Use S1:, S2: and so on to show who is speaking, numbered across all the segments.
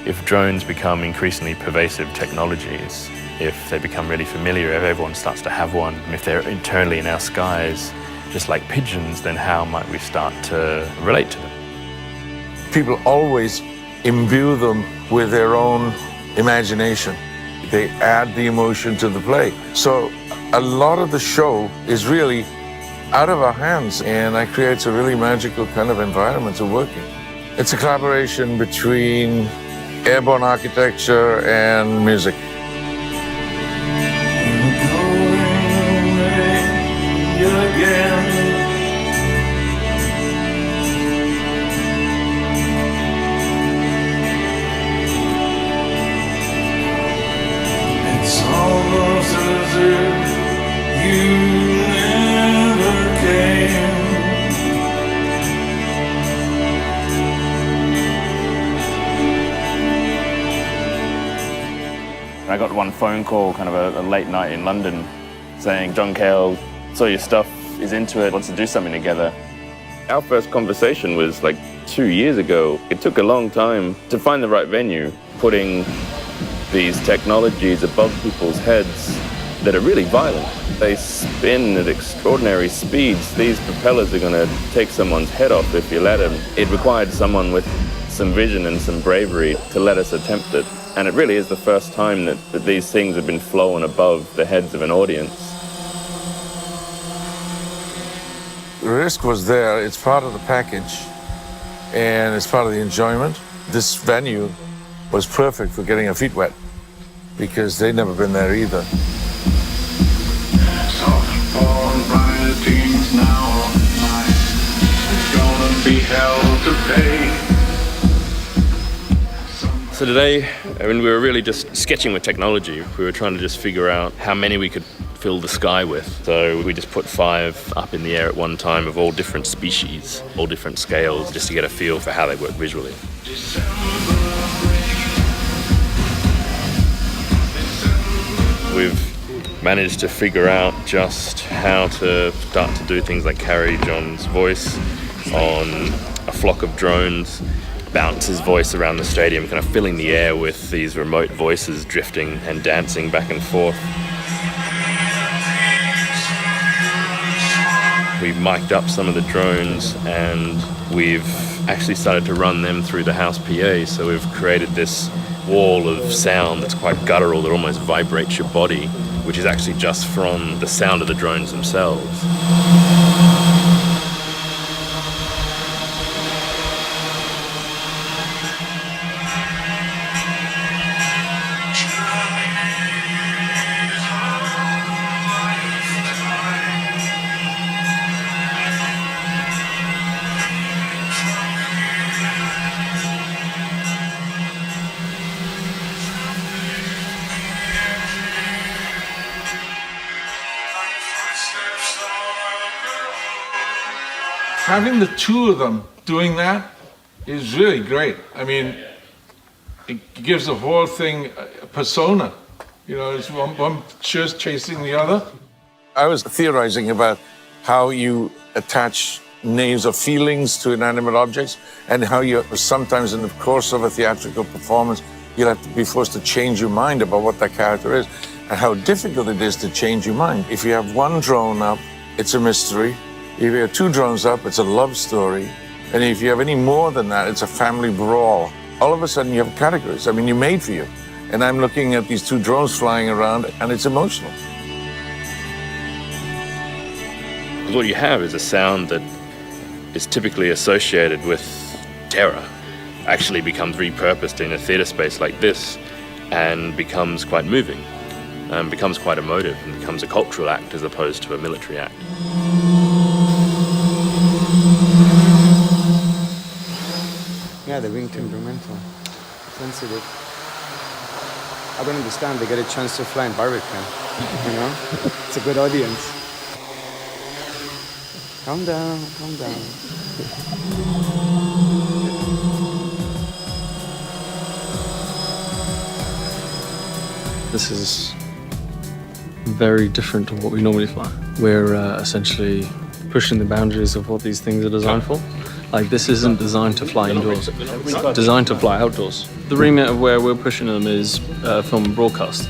S1: If drones become increasingly pervasive technologies, if they become really familiar, if everyone starts to have one, if they're internally in our skies, just like pigeons, then how might we start to relate to them?
S2: People always imbue them with their own imagination. They add the emotion to the play. So a lot of the show is really out of our hands, and that creates a really magical kind of environment to work in. It's a collaboration between airborne architecture and music.
S3: It's almost as if you never came.
S1: I got one phone call, kind of a late night in London, saying, John Cale, saw your stuff, is into it, wants to do something together. Our first conversation was like 2 years ago. It took a long time to find the right venue, putting these technologies above people's heads that are really violent. They spin at extraordinary speeds. These propellers are going to take someone's head off if you let them. It required someone with some vision and some bravery to let us attempt it. And it really is the first time that these things have been flown above the heads of an audience.
S2: The risk was there. It's part of the package, and it's part of the enjoyment. This venue was perfect for getting our feet wet, because they'd never been there either.
S3: Soft-born rioting's now online. It's gonna be hell to pay.
S1: So today, we were really just sketching with technology. We were trying to just figure out how many we could fill the sky with. So we just put 5 up in the air at one time of all different species, all different scales, just to get a feel for how they work visually. We've managed to figure out just how to start to do things like carry John's voice on a flock of drones, bounce his voice around the stadium, kind of filling the air with these remote voices drifting and dancing back and forth. We've mic'd up some of the drones, and we've actually started to run them through the house PA, so we've created this wall of sound that's quite guttural, that almost vibrates your body, which is actually just from the sound of the drones themselves.
S2: Having the two of them doing that is really great. I mean, it gives the whole thing a persona. You know, it's one just chasing the other. I was theorizing about how you attach names or feelings to inanimate objects, and how you sometimes in the course of a theatrical performance, you'll have to be forced to change your mind about what that character is, and how difficult it is to change your mind. If you have one drone up, it's a mystery. If you have 2 drones up, it's a love story. And if you have any more than that, it's a family brawl. All of a sudden you have categories. I mean, you're made for you. And I'm looking at these 2 drones flying around, and it's emotional.
S1: What you have is a sound that is typically associated with terror, actually becomes repurposed in a theatre space like this, and becomes quite moving, becomes quite emotive, and becomes a cultural act as opposed to a military act.
S4: Yeah, the wing temperamental. Sensitive. I don't understand. They get a chance to fly in Barbican. You know? It's a good audience. Calm down, calm down.
S5: This is very different to what we normally fly. We're essentially pushing the boundaries of what these things are designed for. Like, this isn't designed to fly indoors, it's designed to fly outdoors. The remit of where we're pushing them is film and broadcast,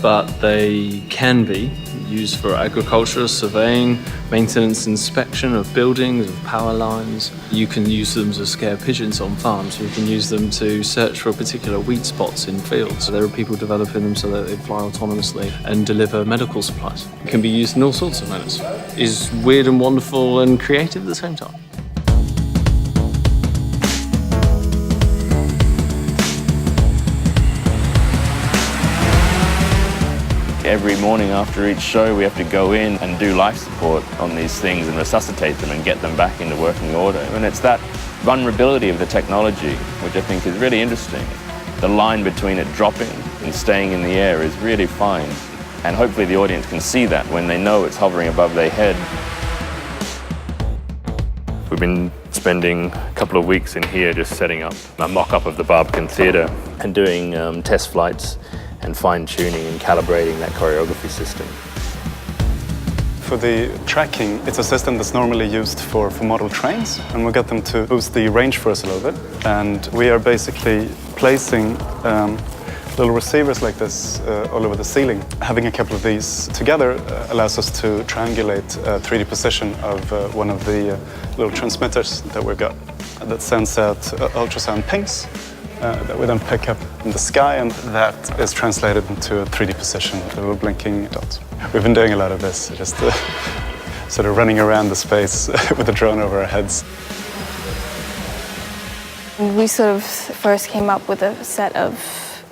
S5: but they can be used for agriculture, surveying, maintenance, inspection of buildings, of power lines. You can use them to scare pigeons on farms. You can use them to search for particular weed spots in fields. There are people developing them so that they fly autonomously and deliver medical supplies. It can be used in all sorts of manners. It's weird and wonderful and creative at the same time.
S1: Every morning after each show, we have to go in and do life support on these things and resuscitate them and get them back into working order. And it's that vulnerability of the technology, which I think is really interesting. The line between it dropping and staying in the air is really fine. And hopefully the audience can see that when they know it's hovering above their head. We've been spending a couple of weeks in here just setting up a mock-up of the Barbican Theatre and doing test flights and fine-tuning and calibrating that choreography system.
S6: For the tracking, it's a system that's normally used for model trains, and we got them to boost the range for us a little bit. And we are basically placing little receivers like this all over the ceiling. Having a couple of these together allows us to triangulate a 3D position of one of the little transmitters that we've got that sends out ultrasound pings that we then pick up in the sky, and that is translated into a 3D position, a little blinking dot. We've been doing a lot of this, just sort of running around the space with a drone over our heads.
S7: We sort of first came up with a set of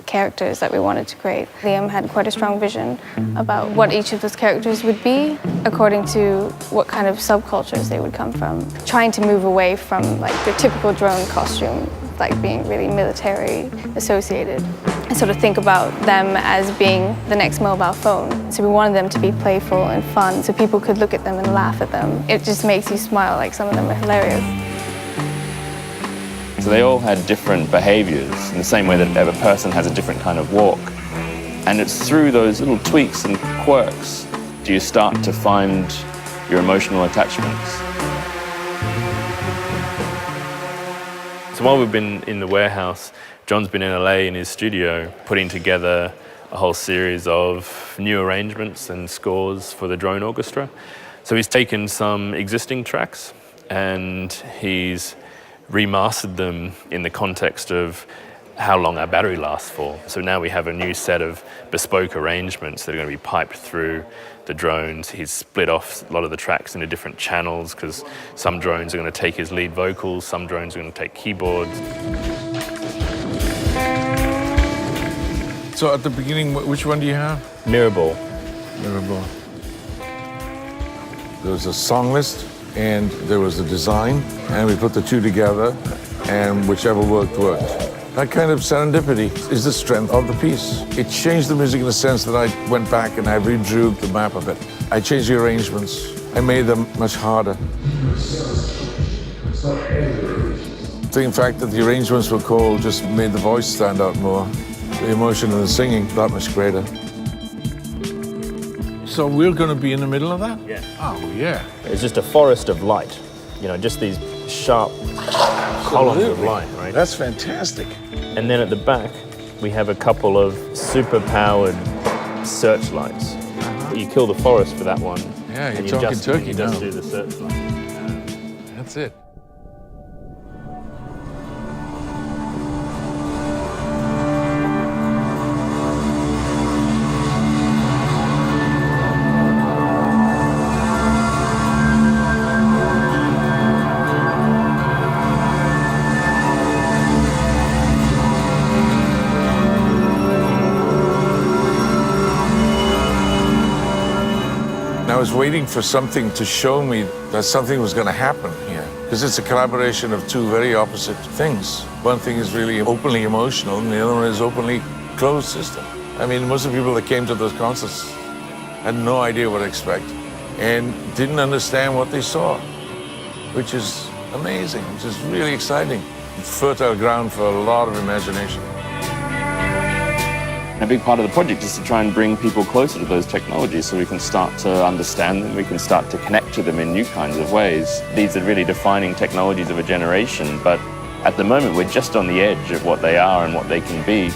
S7: characters that we wanted to create. Liam had quite a strong vision about what each of those characters would be according to what kind of subcultures they would come from. Trying to move away from like the typical drone costume, like being really military associated, and sort of think about them as being the next mobile phone. So we wanted them to be playful and fun so people could look at them and laugh at them. It just makes you smile, like some of them are hilarious.
S1: So they all had different behaviors in the same way that every person has a different kind of walk. And it's through those little tweaks and quirks do you start to find your emotional attachments. So while we've been in the warehouse, John's been in LA in his studio putting together a whole series of new arrangements and scores for the drone orchestra. So he's taken some existing tracks and he's remastered them in the context of how long our battery lasts for. So now we have a new set of bespoke arrangements that are going to be piped through the drones. He's split off a lot of the tracks into different channels because some drones are going to take his lead vocals, some drones are going to take keyboards.
S2: So at the beginning, which one do you have?
S1: Mirrorball.
S2: Mirrorball. There was a song list, and there was a design, and we put the two together, and whichever worked. That kind of serendipity is the strength of the piece. It changed the music in the sense that I went back and I redrew the map of it. I changed the arrangements. I made them much harder. The fact that the arrangements were called just made the voice stand out more. The emotion in the singing, that much greater. So we're going to be in the middle of that?
S1: Yeah.
S2: Oh, yeah.
S1: It's just a forest of light, you know, just these sharp columns of light, right?
S2: That's fantastic.
S1: And then at the back, we have a couple of super-powered searchlights. You kill the forest for that one.
S2: Yeah, you're
S1: and
S2: talking
S1: just,
S2: turkey
S1: you
S2: now.
S1: just do the searchlight.
S2: That's it. I was waiting for something to show me that something was going to happen here, because it's a collaboration of two very opposite things. One thing is really openly emotional, and the other one is openly closed system. I mean, most of the people that came to those concerts had no idea what to expect and didn't understand what they saw, which is amazing, which is really exciting. Fertile ground for a lot of imagination.
S1: A big part of the project is to try and bring people closer to those technologies so we can start to understand them, we can start to connect to them in new kinds of ways. These are really defining technologies of a generation, but at the moment we're just on the edge of what they are and what they can be.